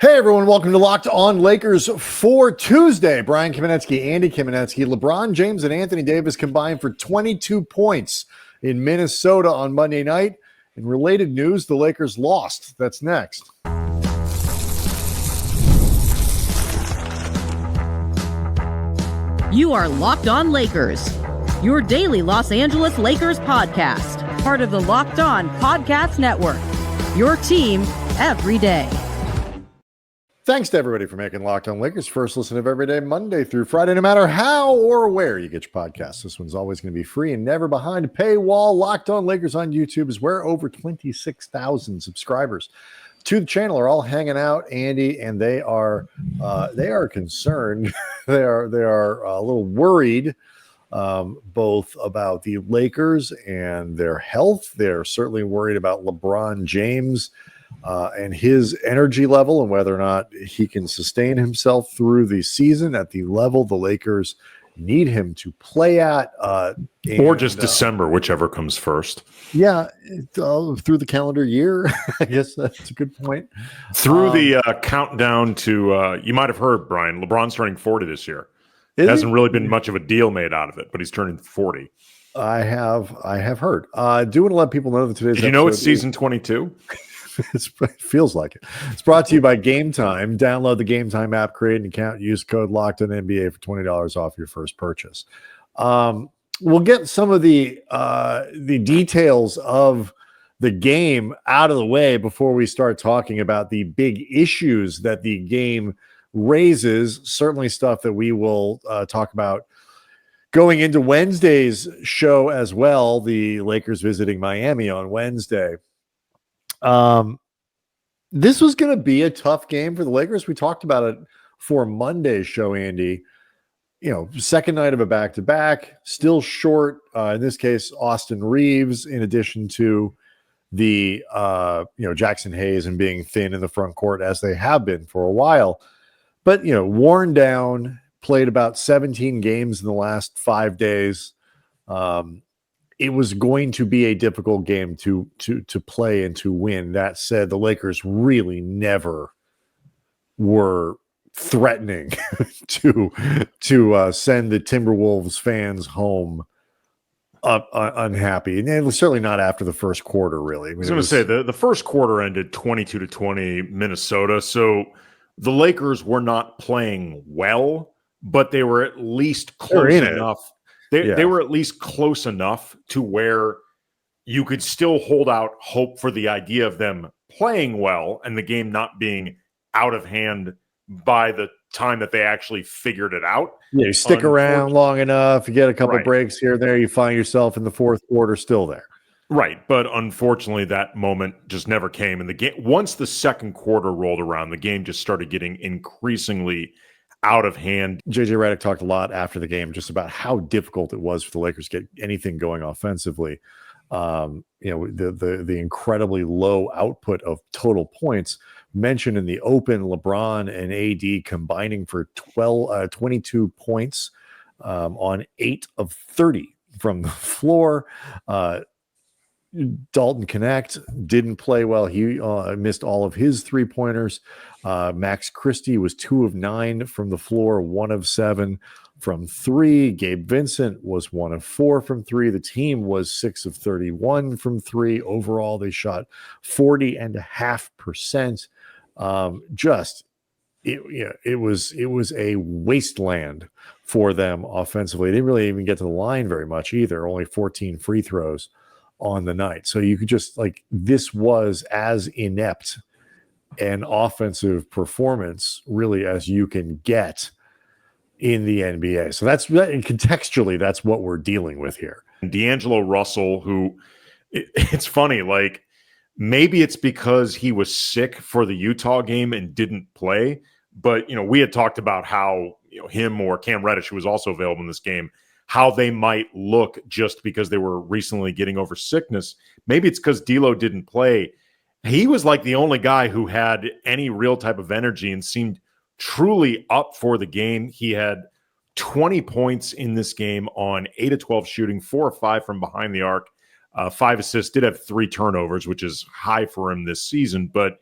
Hey everyone, welcome to Locked On Lakers for Tuesday. Brian Kamenetsky, Andy Kamenetsky, LeBron James, and Anthony Davis combined for 22 points in Minnesota on Monday night. In related news, the Lakers lost. That's next. You are Locked On Lakers, your daily Los Angeles Lakers podcast, part of the Locked On Podcast Network, your team every day. Thanks to everybody for making Locked On Lakers first listen of every day, Monday through Friday, no matter how or where you get your podcasts. This one's always going to be free and never behind a paywall. Locked On Lakers on YouTube is where over 26,000 subscribers to the channel are all hanging out, Andy, and they are concerned. they are a little worried, both about the Lakers and their health. They're certainly worried about LeBron James and his energy level and whether or not he can sustain himself through the season at the level the Lakers need him to play at. Or just December, whichever comes first. Yeah, through the calendar year. I guess that's a good point. Through the countdown to, you might have heard, Brian, LeBron's turning 40 this year. It hasn't really been much of a deal made out of it, but he's turning 40. I have heard. Do want to let people know that today's Did you know it's season 22? It feels like it. It's brought to you by Game Time. Download the Game Time app, create an account, use code LOCKEDONNBA for $20 off your first purchase. We'll get some of the details of the game out of the way before we start talking about the big issues that the game raises. Certainly stuff that we will talk about going into Wednesday's show as well. The Lakers visiting Miami on Wednesday. This was going to be a tough game for the Lakers. We talked about it for Monday's show, Andy. Second night of a back-to-back, still short. In this case, Austin Reaves, in addition to the, Jackson Hayes and being thin in the front court as they have been for a while. But, worn down, played about 17 games in the last 5 days. It was going to be a difficult game to play and to win. That said, the Lakers really never were threatening to send the Timberwolves fans home unhappy, and it was certainly not after the first quarter. Really, I was going to say the first quarter ended 22-20 Minnesota, so the Lakers were not playing well, but they were at least close enough. They were at least close enough to where you could still hold out hope for the idea of them playing well and the game not being out of hand by the time that they actually figured it out. Yeah, you stick around long enough, you get a couple breaks here and there, you find yourself in the fourth quarter still there. Right, but unfortunately that moment just never came. And the game, once the second quarter rolled around, the game just started getting increasingly out of hand. JJ Redick talked a lot after the game just about how difficult it was for the Lakers to get anything going offensively. The incredibly low output of total points mentioned in the open. LeBron and AD combining for 22 points on 8 of 30 from the floor. Dalton Connect didn't play well. He missed all of his three-pointers. Max Christie was 2 of 9 from the floor, 1 of 7 from 3. Gabe Vincent was 1 of 4 from 3. The team was 6 of 31 from 3. Overall, they shot 40.5%. It was a wasteland for them offensively. They didn't really even get to the line very much either. Only 14 free throws on the night. So you could just this was as inept an offensive performance really as you can get in the NBA. So contextually, that's what we're dealing with here. D'Angelo Russell, who it's funny, maybe it's because he was sick for the Utah game and didn't play, but we had talked about how him or Cam Reddish, who was also available in this game, how they might look just because they were recently getting over sickness. Maybe it's because D'Lo didn't play. He was the only guy who had any real type of energy and seemed truly up for the game. He had 20 points in this game on 8 of 12 shooting, 4 of 5 from behind the arc, 5 assists, did have 3 turnovers, which is high for him this season. But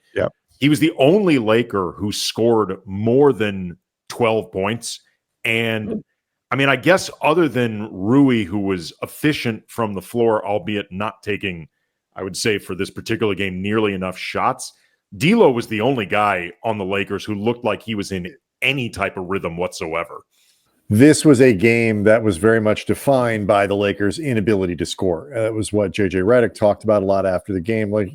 He was the only Laker who scored more than 12 points. And I mean, I guess other than Rui, who was efficient from the floor, albeit not taking, I would say, for this particular game, nearly enough shots, D'Lo was the only guy on the Lakers who looked like he was in any type of rhythm whatsoever. This was a game that was very much defined by the Lakers' inability to score. That was what JJ Redick talked about a lot after the game. Like,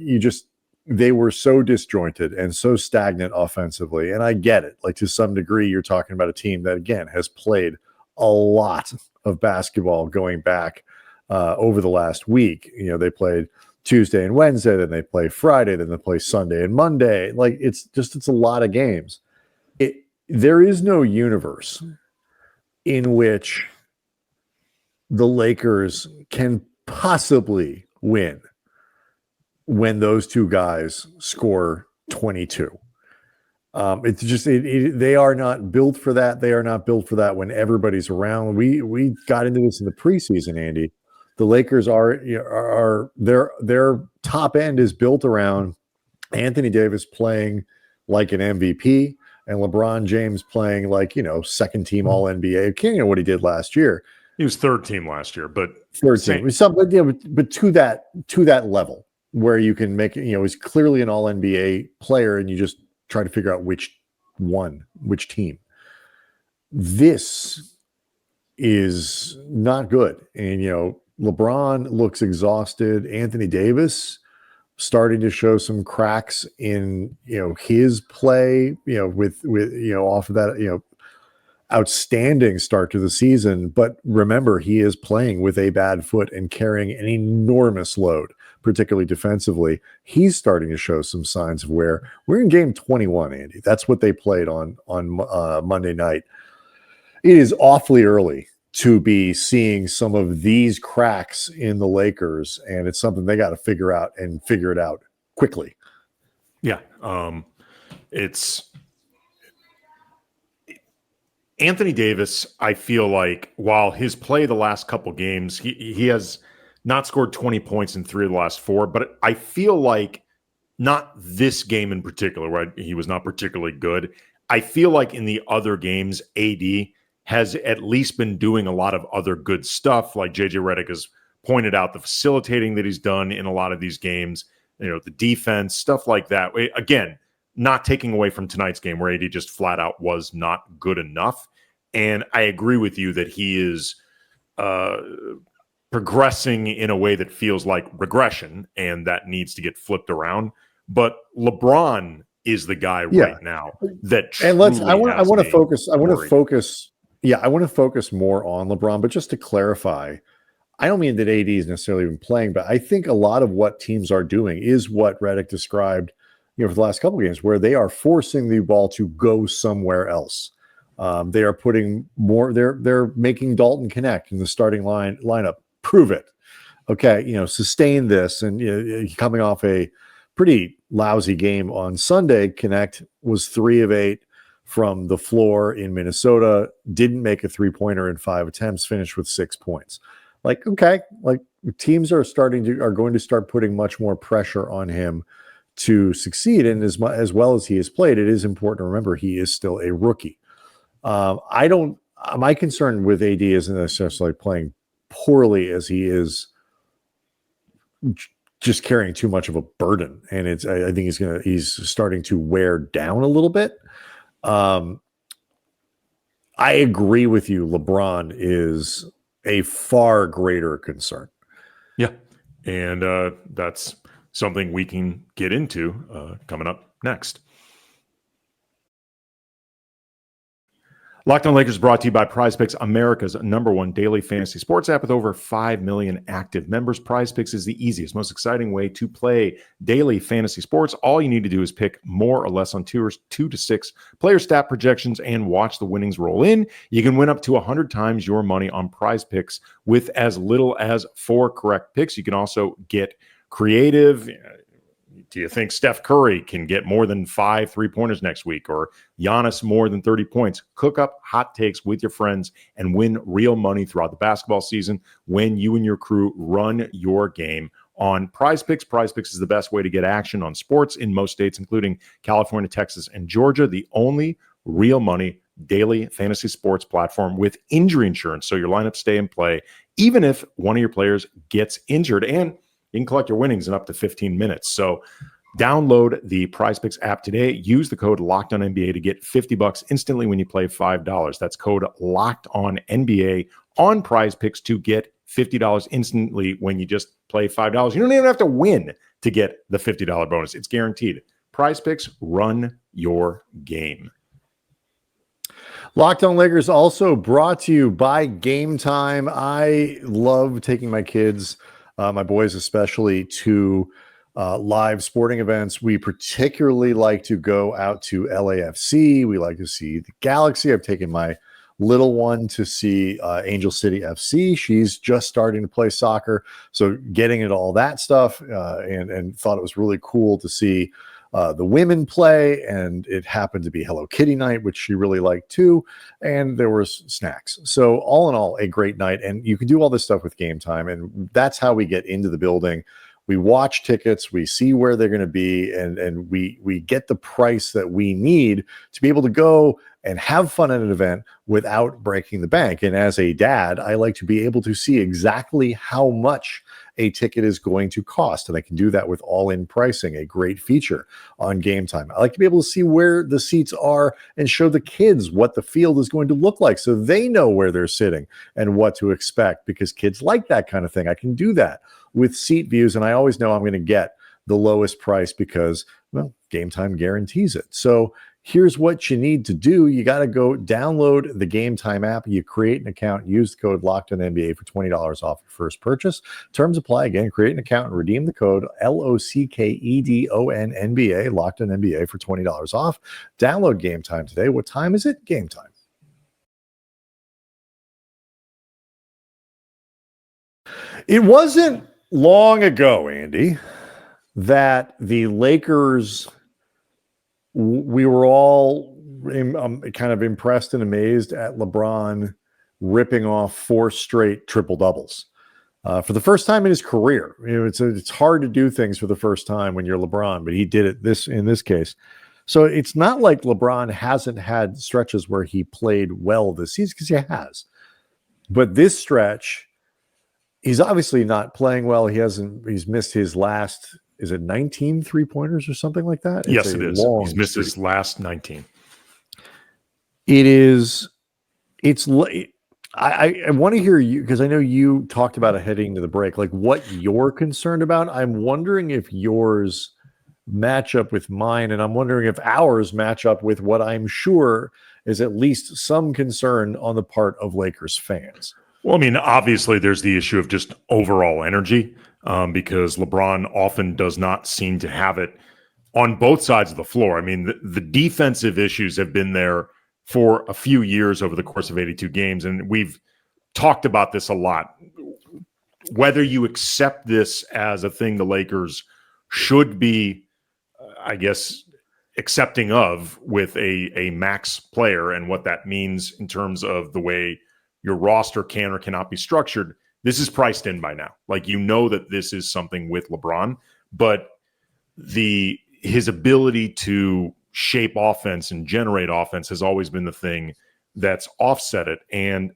they were so disjointed and so stagnant offensively. And I get it. Like, to some degree, you're talking about a team that, again, has played a lot of basketball going back over the last week. You know, they played Tuesday and Wednesday, then they play Friday, then they play Sunday and Monday. Like, it's a lot of games. There is no universe in which the Lakers can possibly win when those two guys score 22. It's just they are not built for that. They are not built for that when everybody's around. We got into this in the preseason, Andy. The Lakers are their top end is built around Anthony Davis playing like an MVP and LeBron James playing like, second team All NBA. You know what he did last year. He was third team last year, but third team. But to that level where you can make it, he's clearly an All NBA player, and you just try to figure out which team. This is not good. And, LeBron looks exhausted. Anthony Davis starting to show some cracks in, his play, with off of that, outstanding start to the season. But remember, he is playing with a bad foot and carrying an enormous load, particularly defensively. He's starting to show some signs of wear. We're in game 21, Andy. That's what they played on Monday night. It is awfully early to be seeing some of these cracks in the Lakers, and it's something they got to figure out and figure it out quickly. Yeah. It's Anthony Davis. I feel like while his play the last couple games, he has not scored 20 points in 3 of the last 4, but I feel like not this game in particular, where he was not particularly good. I feel like in the other games, AD has at least been doing a lot of other good stuff. Like JJ Redick has pointed out, the facilitating that he's done in a lot of these games, the defense, stuff like that. Again, not taking away from tonight's game where AD just flat out was not good enough. And I agree with you that he is progressing in a way that feels like regression, and that needs to get flipped around. But LeBron is the guy right now that I want to focus more on LeBron. But just to clarify, I don't mean that AD is necessarily even playing, but I think a lot of what teams are doing is what Redick described, for the last couple of games, where they are forcing the ball to go somewhere else. They are putting more. They're making Dalton connect in the starting lineup. Prove it, okay. Sustain this, and coming off a pretty lousy game on Sunday. Connect was 3 of 8 from the floor in Minnesota. Didn't make a 3-pointer in 5 attempts. Finished with 6 points. Like, okay, like teams are going to start putting much more pressure on him to succeed. And as well as he has played, it is important to remember he is still a rookie. My concern with AD isn't necessarily playing poorly as he is just carrying too much of a burden. And I think he's starting to wear down a little bit. I agree with you. LeBron is a far greater concern. Yeah. And that's something we can get into coming up next. Locked On Lakers brought to you by PrizePicks, America's #1 daily fantasy sports app with over 5 million active members. PrizePicks is the easiest, most exciting way to play daily fantasy sports. All you need to do is pick more or less on 2 to 6 player stat projections and watch the winnings roll in. You can win up to 100 times your money on PrizePicks with as little as 4 correct picks. You can also get creative. Do you think Steph Curry can get more than 5 3-pointers next week, or Giannis more than 30 points? Cook up hot takes with your friends and win real money throughout the basketball season when you and your crew run your game on Prize Picks. Prize Picks is the best way to get action on sports in most states, including California, Texas, and Georgia. The only real money daily fantasy sports platform with injury insurance, so your lineups stay in play even if one of your players gets injured, and you can collect your winnings in up to 15 minutes. So download the Prize Picks app today. Use the code LOCKEDONNBA to get $50 instantly when you play $5. That's code LOCKEDONNBA on Prize Picks to get $50 instantly when you just play $5. You don't even have to win to get the $50 bonus. It's guaranteed. Prize Picks, run your game. Locked On Lakers also brought to you by Game Time. I love taking my kids, my boys especially, to live sporting events. We particularly like to go out to LAFC. We like to see the Galaxy. I've taken my little one to see Angel City FC. She's just starting to play soccer, so getting into all that stuff, and thought it was really cool to see the women play, and it happened to be Hello Kitty night, which she really liked too, and there was snacks. So all in all, a great night, and you can do all this stuff with Game Time, and that's how we get into the building. We watch tickets, we see where they're going to be, and we get the price that we need to be able to go and have fun at an event without breaking the bank. And as a dad, I like to be able to see exactly how much a ticket is going to cost. And I can do that with all-in pricing, a great feature on Game Time. I like to be able to see where the seats are and show the kids what the field is going to look like so they know where they're sitting and what to expect, because kids like that kind of thing. I can do that with seat views, and I always know I'm going to get the lowest price because, well, Game Time guarantees it. So here's what you need to do. You got to go download the Game Time app. You create an account, use the code LOCKEDONNBA for $20 off your first purchase. Terms apply. Again, create an account and redeem the code LOCKEDONNBA, LOCKEDONNBA, for $20 off. Download Game Time today. What time is it? Game Time. It wasn't long ago, Andy, that the Lakers, we were all kind of impressed and amazed at LeBron ripping off 4 straight triple doubles for the first time in his career. You know, it's hard to do things for the first time when you're LeBron, but he did it in this case. So it's not like LeBron hasn't had stretches where he played well this season, because he has. But this stretch, he's obviously not playing well. He's missed his last, is it 19 3-pointers or something like that? Yes, it is. He's missed his last 19. I want to hear you, because I know you talked about it heading to the break, like what you're concerned about. I'm wondering if yours match up with mine, and I'm wondering if ours match up with what I'm sure is at least some concern on the part of Lakers fans. Well, I mean, obviously there's the issue of just overall energy, because LeBron often does not seem to have it on both sides of the floor. I mean, the defensive issues have been there for a few years over the course of 82 games, and we've talked about this a lot. Whether you accept this as a thing the Lakers should be, I guess, accepting of with a max player and what that means in terms of the way your roster can or cannot be structured, this is priced in by now. Like, you know that this is something with LeBron, but his ability to shape offense and generate offense has always been the thing that's offset it. And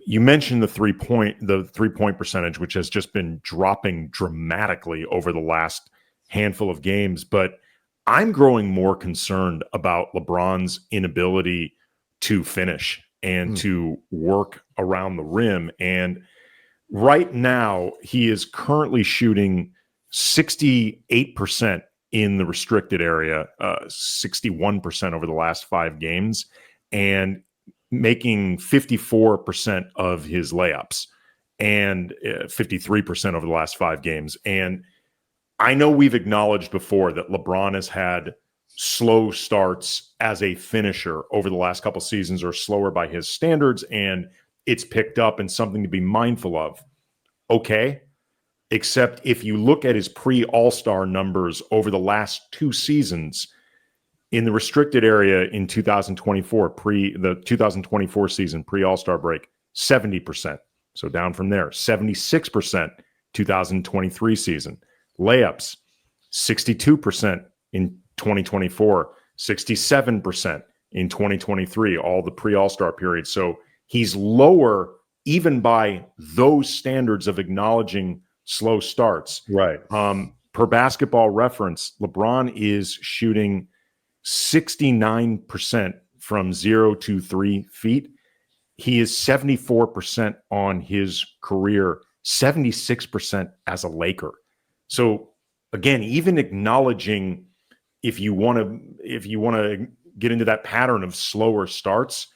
you mentioned the three-point percentage, which has just been dropping dramatically over the last handful of games. But I'm growing more concerned about LeBron's inability to finish and to work around the rim. And right now, he is currently shooting 68% in the restricted area, 61% over the last 5 games, and making 54% of his layups, and 53% over the last 5 games. And I know we've acknowledged before that LeBron has had slow starts as a finisher over the last couple seasons, or slower by his standards, and it's picked up and something to be mindful of. Okay. Except if you look at his pre-All-Star numbers over the last 2 seasons, in the restricted area in 2024, the 2024 season, pre-All-Star break, 70%. So down from there, 76%, 2023 season. Layups, 62% in 2024, 67% in 2023, all the pre-All-Star period. So he's lower even by those standards of acknowledging slow starts. Right. Per Basketball Reference, LeBron is shooting 69% from 0 to 3 feet. He is 74% on his career, 76% as a Laker. So again, even acknowledging if you want to get into that pattern of slower starts,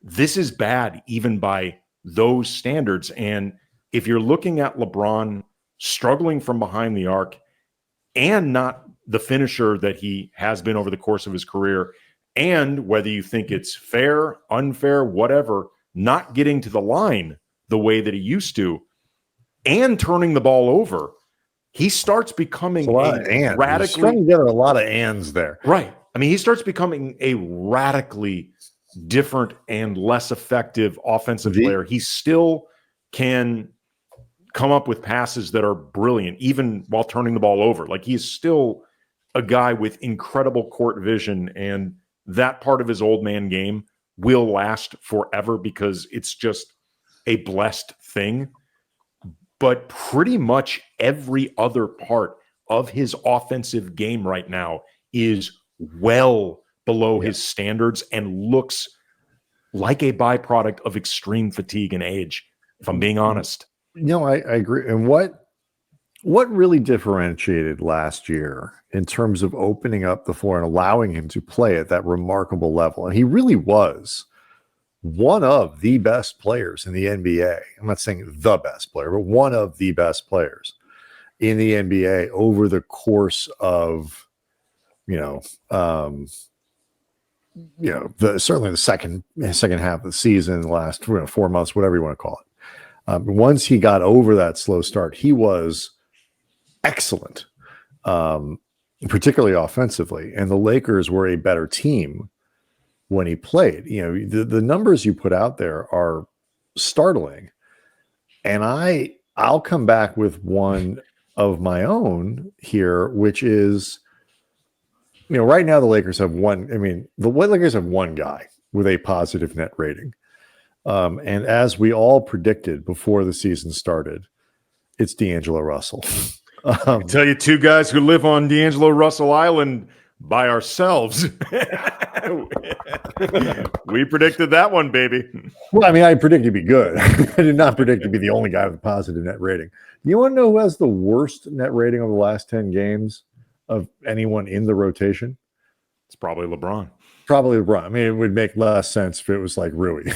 this is bad even by those standards. And if you're looking at LeBron struggling from behind the arc and not the finisher that he has been over the course of his career, and whether you think it's fair, unfair, whatever, not getting to the line the way that he used to, and turning the ball over, he starts becoming a radically together a lot of ands there. Right. I mean, he starts becoming a radically different and less effective offensive player. He still can come up with passes that are brilliant, even while turning the ball over. Like, he's still a guy with incredible court vision, and that part of his old man game will last forever because it's just a blessed thing. But pretty much every other part of his offensive game right now is well below his standards and looks like a byproduct of extreme fatigue and age, if I'm being honest. No, I agree. And what really differentiated last year in terms of opening up the floor and allowing him to play at that remarkable level, and he really was one of the best players in the NBA. I'm not saying the best player, but one of the best players in the NBA over the course of, certainly the second half of the season, the last 4 months, whatever you want to call it. Once he got over that slow start, he was excellent, particularly offensively. And the Lakers were a better team when he played. The numbers you put out there are startling. And I'll come back with one of my own here, which is, right now the Lakers have the Lakers have one guy with a positive net rating. And as we all predicted before the season started, it's D'Angelo Russell. I tell you, two guys who live on D'Angelo Russell Island by ourselves. We predicted that one, baby. Well, I predicted he'd be good. I did not predict to be the only guy with a positive net rating. You want to know who has the worst net rating over the last 10 games of anyone in the rotation? It's probably LeBron. Probably LeBron. It would make less sense if it was like Rui.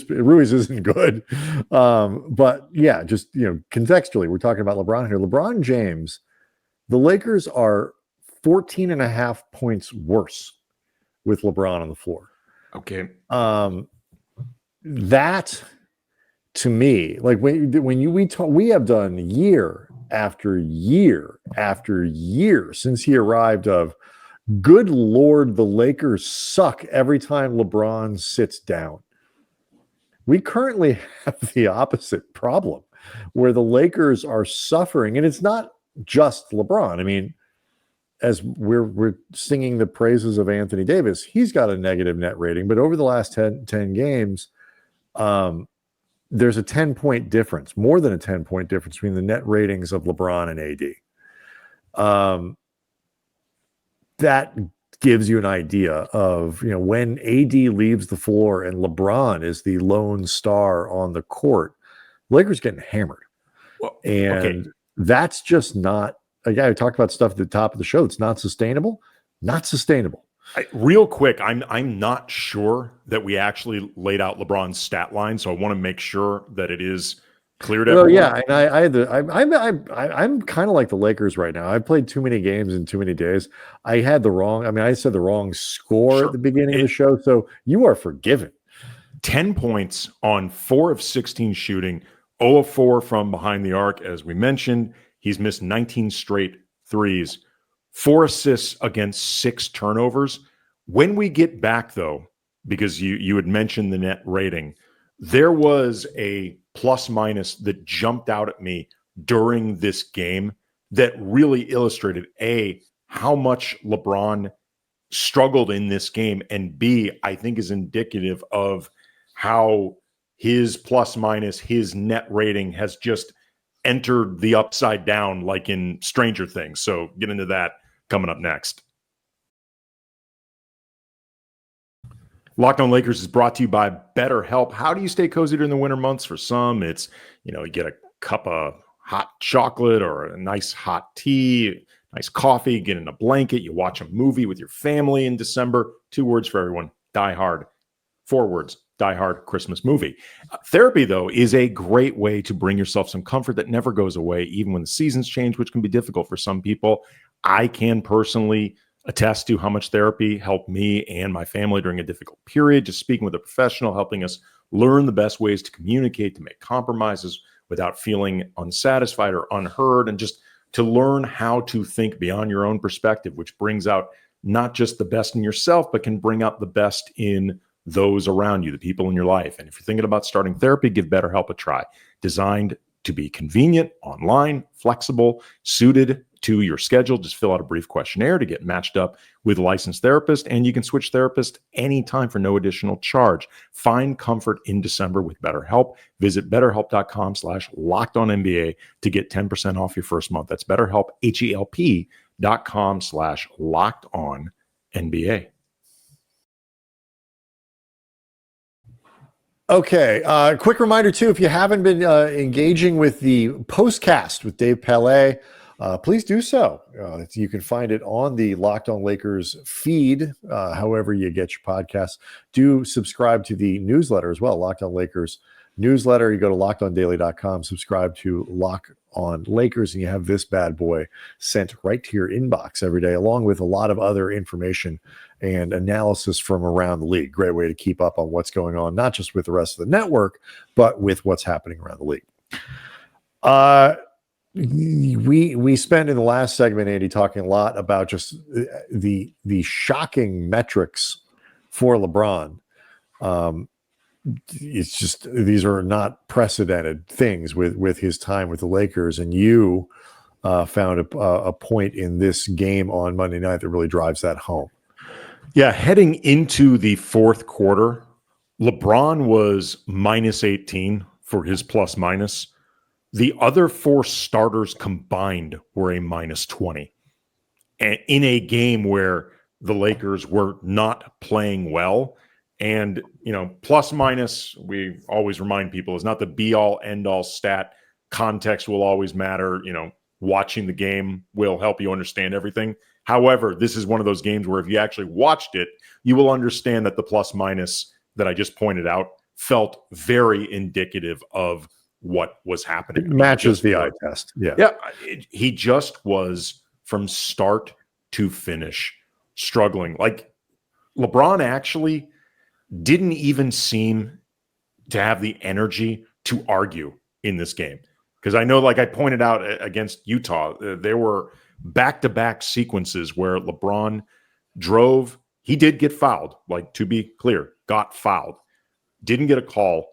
Rui's isn't good. But yeah, just contextually, we're talking about LeBron here. LeBron James, the Lakers are 14.5 points worse with LeBron on the floor. Okay. That to me, like we have done year after year after year since he arrived of, good Lord, the Lakers suck every time LeBron sits down. We currently have the opposite problem where the Lakers are suffering, and it's not just LeBron. As we're singing the praises of Anthony Davis, he's got a negative net rating, but over the last 10 games, there's a 10-point difference, more than a 10-point difference between the net ratings of LeBron and AD. That gives you an idea of, when AD leaves the floor and LeBron is the lone star on the court, Lakers getting hammered. Well, that's just not, again, I talked about stuff at the top of the show. It's not sustainable. Not sustainable. Real quick, I'm not sure that we actually laid out LeBron's stat line, so I want to make sure that it is clear to everyone. Yeah, and I'm kind of like the Lakers right now. I've played too many games in too many days. I said the wrong score at the beginning of the show, so you are forgiven. 10 points on 4 of 16 shooting, 0 of 4 from behind the arc, as we mentioned. He's missed 19 straight threes, 4 assists against 6 turnovers. When we get back, though, because you had mentioned the net rating, there was a plus minus that jumped out at me during this game that really illustrated how much LeBron struggled in this game, and B, I think is indicative of how his plus minus, his net rating has just entered the upside down like in Stranger Things. So get into that coming up next. Locked On Lakers is brought to you by BetterHelp. How do you stay cozy during the winter months? For some, it's, you get a cup of hot chocolate or a nice hot tea, nice coffee, get in a blanket, you watch a movie with your family in December. 2 words for everyone: Die Hard. 4 words: Die Hard Christmas movie. Therapy, though, is a great way to bring yourself some comfort that never goes away, even when the seasons change, which can be difficult for some people. I can personally attest to how much therapy helped me and my family during a difficult period. Just speaking with a professional, helping us learn the best ways to communicate, to make compromises without feeling unsatisfied or unheard, and just to learn how to think beyond your own perspective, which brings out not just the best in yourself, but can bring out the best in those around you, the people in your life. And if you're thinking about starting therapy, give BetterHelp a try. Designed to be convenient, online, flexible, suited to your schedule. Just fill out a brief questionnaire to get matched up with a licensed therapist, and you can switch therapist anytime for no additional charge. Find comfort in December with BetterHelp. Visit BetterHelp.com/LockedOnNBA to get 10% off your first month. That's BetterHelp, HELP.com/LockedOnNBA. Okay. Quick reminder, too, if you haven't been engaging with the postcast with Dave Pele, please do so. You can find it on the Locked On Lakers feed, however you get your podcasts. Do subscribe to the newsletter as well, Locked On Lakers newsletter. You go to lockedondaily.com, subscribe to Locked On Lakers, and you have this bad boy sent right to your inbox every day, along with a lot of other information and analysis from around the league. Great way to keep up on what's going on, not just with the rest of the network, but with what's happening around the league. We spent in the last segment, Andy, talking a lot about just the shocking metrics for LeBron. It's just, these are not precedented things with his time with the Lakers, and you found a point in this game on Monday night that really drives that home. Yeah, heading into the fourth quarter, LeBron was minus 18 for his plus minus. The other 4 starters combined were a minus 20. And in a game where the Lakers were not playing well. And, plus minus, we always remind people, is not the be-all, end-all stat. Context will always matter. Watching the game will help you understand everything. However, this is one of those games where if you actually watched it, you will understand that the plus minus that I just pointed out felt very indicative of what was happening. It matches the eye test. Yeah. He just was, from start to finish, struggling. Like, LeBron actually didn't even seem to have the energy to argue in this game. Because I know, like I pointed out against Utah, there were back-to-back sequences where LeBron drove. He did get fouled, like, to be clear, got fouled. Didn't get a call,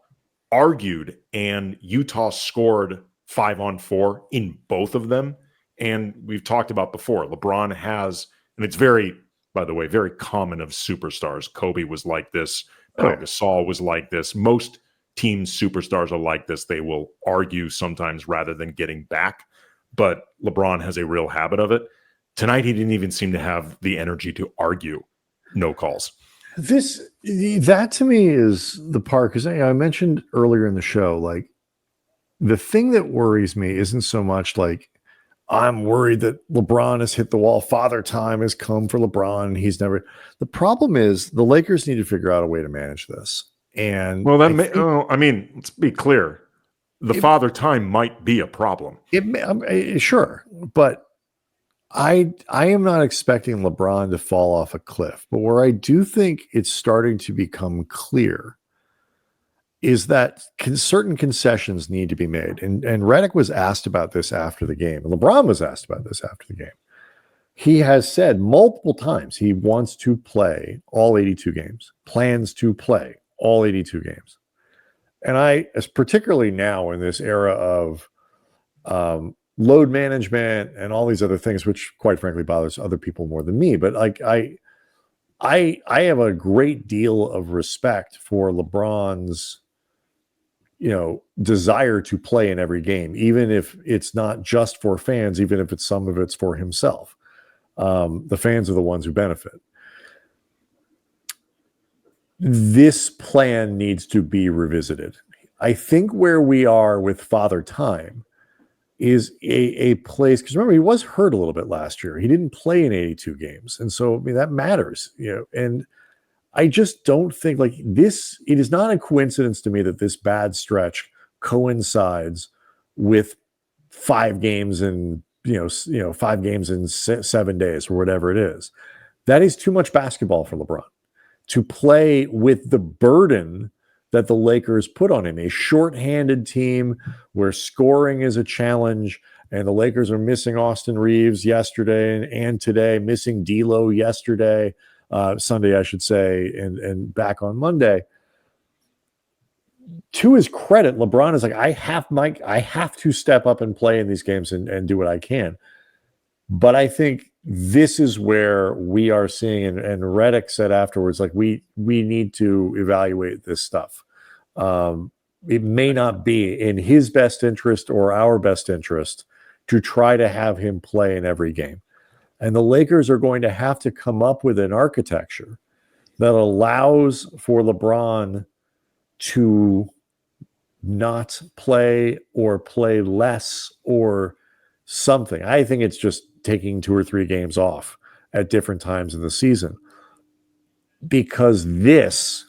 argued, and Utah scored 5-on-4 in both of them. And we've talked about before, LeBron has, and it's very, by the way, very common of superstars. Kobe was like this. Pau Gasol was like this. Most teams' superstars are like this. They will argue sometimes rather than getting back. But LeBron has a real habit of it. Tonight, he didn't even seem to have the energy to argue no calls. That to me is the part, because I mentioned earlier in the show, like, the thing that worries me isn't so much like I'm worried that LeBron has hit the wall. Father time has come for LeBron. He's never. The problem is the Lakers need to figure out a way to manage this. And well, let's be clear. Father time might be a problem. Sure, but I am not expecting LeBron to fall off a cliff. But where I do think it's starting to become clear is that certain concessions need to be made. And Redick was asked about this after the game. And LeBron was asked about this after the game. He has said multiple times he wants to play all 82 games, plans to play all 82 games. And particularly now in this era of load management and all these other things, which quite frankly bothers other people more than me. But like I have a great deal of respect for LeBron's, desire to play in every game, even if it's not just for fans, even if some of it's for himself. The fans are the ones who benefit. This plan needs to be revisited. I think where we are with Father Time is a place, because remember, he was hurt a little bit last year. He didn't play in 82 games. And so, that matters, and I just don't think it is not a coincidence to me that this bad stretch coincides with 5 games in, 5 games in 7 days or whatever it is. That is too much basketball for LeBron to play with the burden that the Lakers put on him, a shorthanded team where scoring is a challenge, and the Lakers are missing Austin Reaves yesterday and today, missing D'Lo yesterday, Sunday, I should say, and back on Monday. To his credit, LeBron is like, I have to step up and play in these games and do what I can. But I think this is where we are seeing, and Redick said afterwards, we need to evaluate this stuff. It may not be in his best interest or our best interest to try to have him play in every game. And the Lakers are going to have to come up with an architecture that allows for LeBron to not play or play less or something. I think it's just taking 2 or 3 games off at different times in the season, because this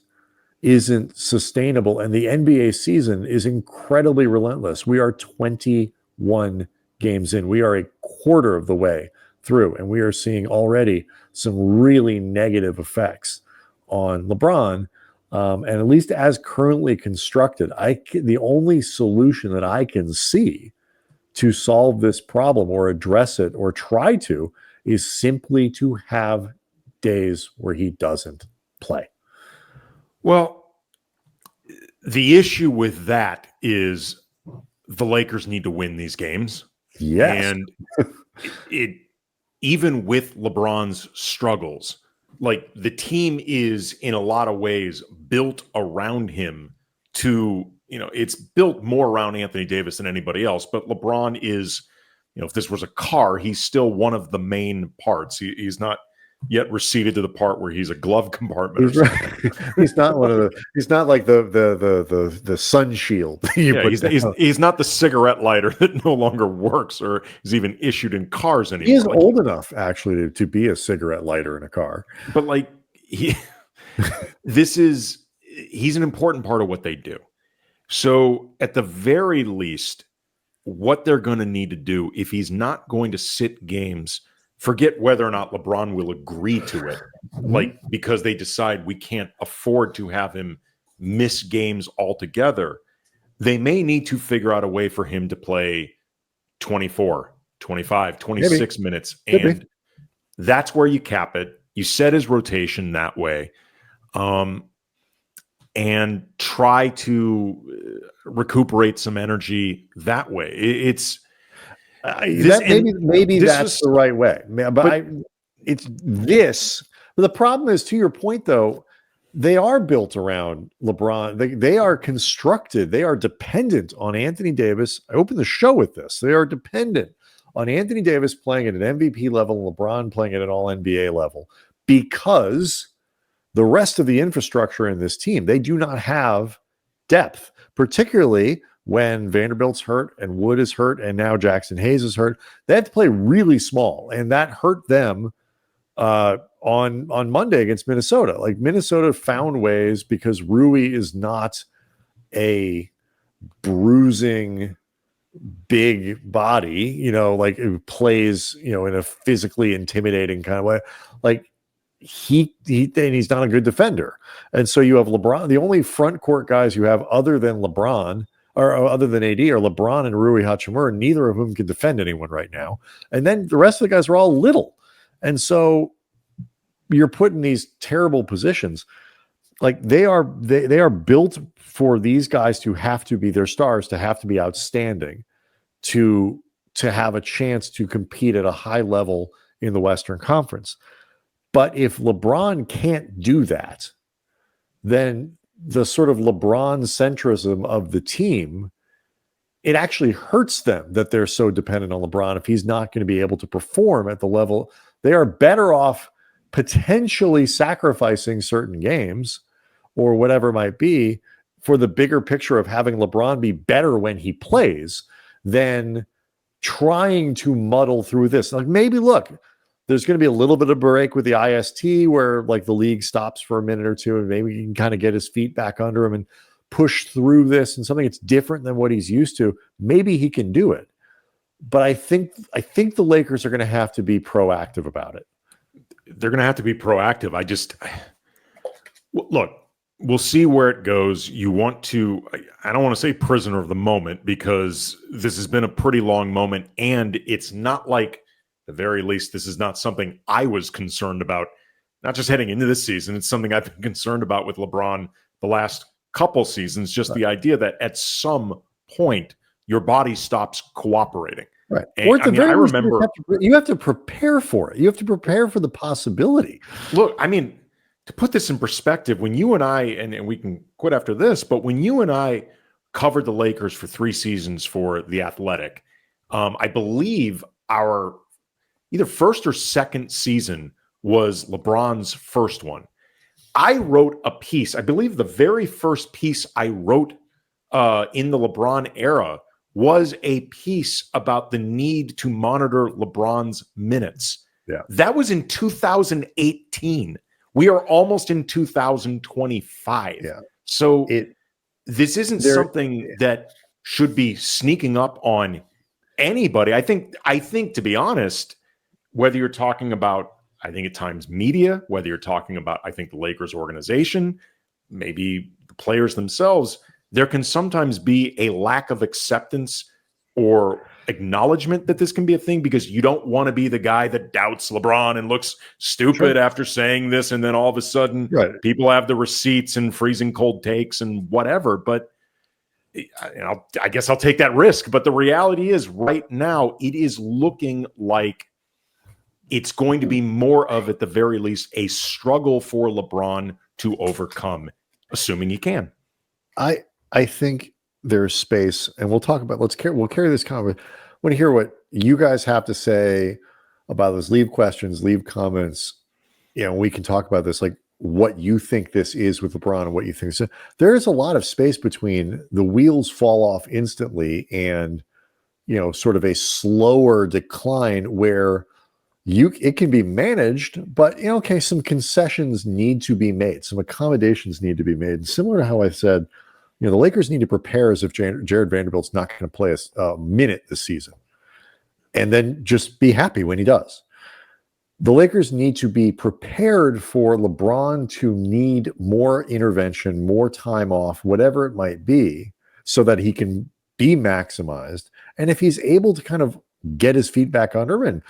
isn't sustainable. And the NBA season is incredibly relentless. We are 21 games in. We are a quarter of the way through, and we are seeing already some really negative effects on LeBron. And at least as currently constructed, the only solution that I can see to solve this problem or address it or try to is simply to have days where he doesn't play. Well, the issue with that is the Lakers need to win these games. Yes. And it even with LeBron's struggles, the team is in a lot of ways built around him to, it's built more around Anthony Davis than anybody else. But LeBron is, if this was a car, he's still one of the main parts. He's not yet receded to the part where he's a glove compartment. He's not one of the. He's not like the sun shield. He's not the cigarette lighter that no longer works or is even issued in cars anymore. He is old enough actually to be a cigarette lighter in a car. But he's an important part of what they do. So at the very least, what they're going to need to do, if he's not going to sit games, forget whether or not LeBron will agree to it, because they decide we can't afford to have him miss games altogether, they may need to figure out a way for him to play 24, 25, 26 minutes. And that's where you cap it. You set his rotation that way. And try to recuperate some energy that way. It's maybe that's the right way. But it's this. But the problem is, to your point, though, they are built around LeBron. They are constructed. They are dependent on Anthony Davis. I opened the show with this. They are dependent on Anthony Davis playing at an MVP level and LeBron playing at an all-NBA level, because the rest of the infrastructure in this team, they do not have depth, particularly when Vanderbilt's hurt and Wood is hurt and now Jackson Hayes is hurt. They have to play really small, and that hurt them on Monday against Minnesota. Minnesota found ways, because Rui is not a bruising big body, it plays, in a physically intimidating kind of way. He's not a good defender. And so you have LeBron. The only front court guys you have other than LeBron or other than AD are LeBron and Rui Hachimura. Neither of whom can defend anyone right now. And then the rest of the guys are all little. And so you're put in these terrible positions. They are built for these guys to have to be their stars, to have to be outstanding, to have a chance to compete at a high level in the Western Conference. But if LeBron can't do that, then the sort of LeBron centrism of the team, it actually hurts them that they're so dependent on LeBron if he's not going to be able to perform at the level. They are better off potentially sacrificing certain games or whatever it might be for the bigger picture of having LeBron be better when he plays than trying to muddle through this. Like, maybe, look, there's going to be a little bit of break with the IST where like the league stops for a minute or two and maybe he can kind of get his feet back under him and push through this and something that's different than what he's used to. Maybe he can do it. But I think the Lakers are going to have to be proactive about it. They're going to have to be proactive. Look, we'll see where it goes. I don't want to say prisoner of the moment because this has been a pretty long moment, and it's not like, at the very least, this is not something I was concerned about, not just heading into this season. It's something I've been concerned about with LeBron the last couple seasons, just the idea that at some point your body stops cooperating. Right. And, Or at the very least, remember you have to prepare for it. You have to prepare for the possibility. Look, I mean, to put this in perspective, when you and I, and we can quit after this, but when you and I covered the Lakers for 3 seasons for The Athletic, I believe our either first or second season was LeBron's first one. I wrote a piece, I believe the very first piece I wrote in the LeBron era was a piece about the need to monitor LeBron's minutes. Yeah. That was in 2018. We are almost in 2025. Yeah. So this isn't something that should be sneaking up on anybody. I think to be honest, whether you're talking about, I think at times media, whether you're talking about, I think the Lakers organization, maybe the players themselves, there can sometimes be a lack of acceptance or acknowledgement that this can be a thing because you don't want to be the guy that doubts LeBron and looks stupid after saying this. And then all of a sudden people have the receipts and freezing cold takes and whatever. But I guess I'll take that risk. But the reality is right now, it is looking like it's going to be more of, at the very least, a struggle for LeBron to overcome, assuming he can. I think there's space, and we'll talk about, we'll carry this conversation. I want to hear what you guys have to say about this. Leave questions, leave comments. We can talk about this, like what you think this is with LeBron and what you think. So there is a lot of space between the wheels fall off instantly and, sort of a slower decline where it can be managed, but some concessions need to be made, some accommodations need to be made. Similar to how I said, the Lakers need to prepare as if Jared Vanderbilt's not going to play a minute this season, and then just be happy when he does. The Lakers need to be prepared for LeBron to need more intervention, more time off, whatever it might be, so that he can be maximized. And if he's able to kind of get his feet back under him and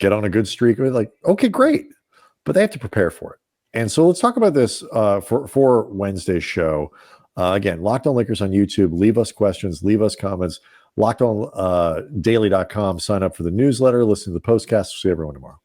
get on a good streak, like, okay, great. But they have to prepare for it. And so let's talk about this for Wednesday's show. Again, Locked On Lakers on YouTube. Leave us questions, leave us comments. LockedOnDaily.com. Sign up for the newsletter. Listen to the postcast. See everyone tomorrow.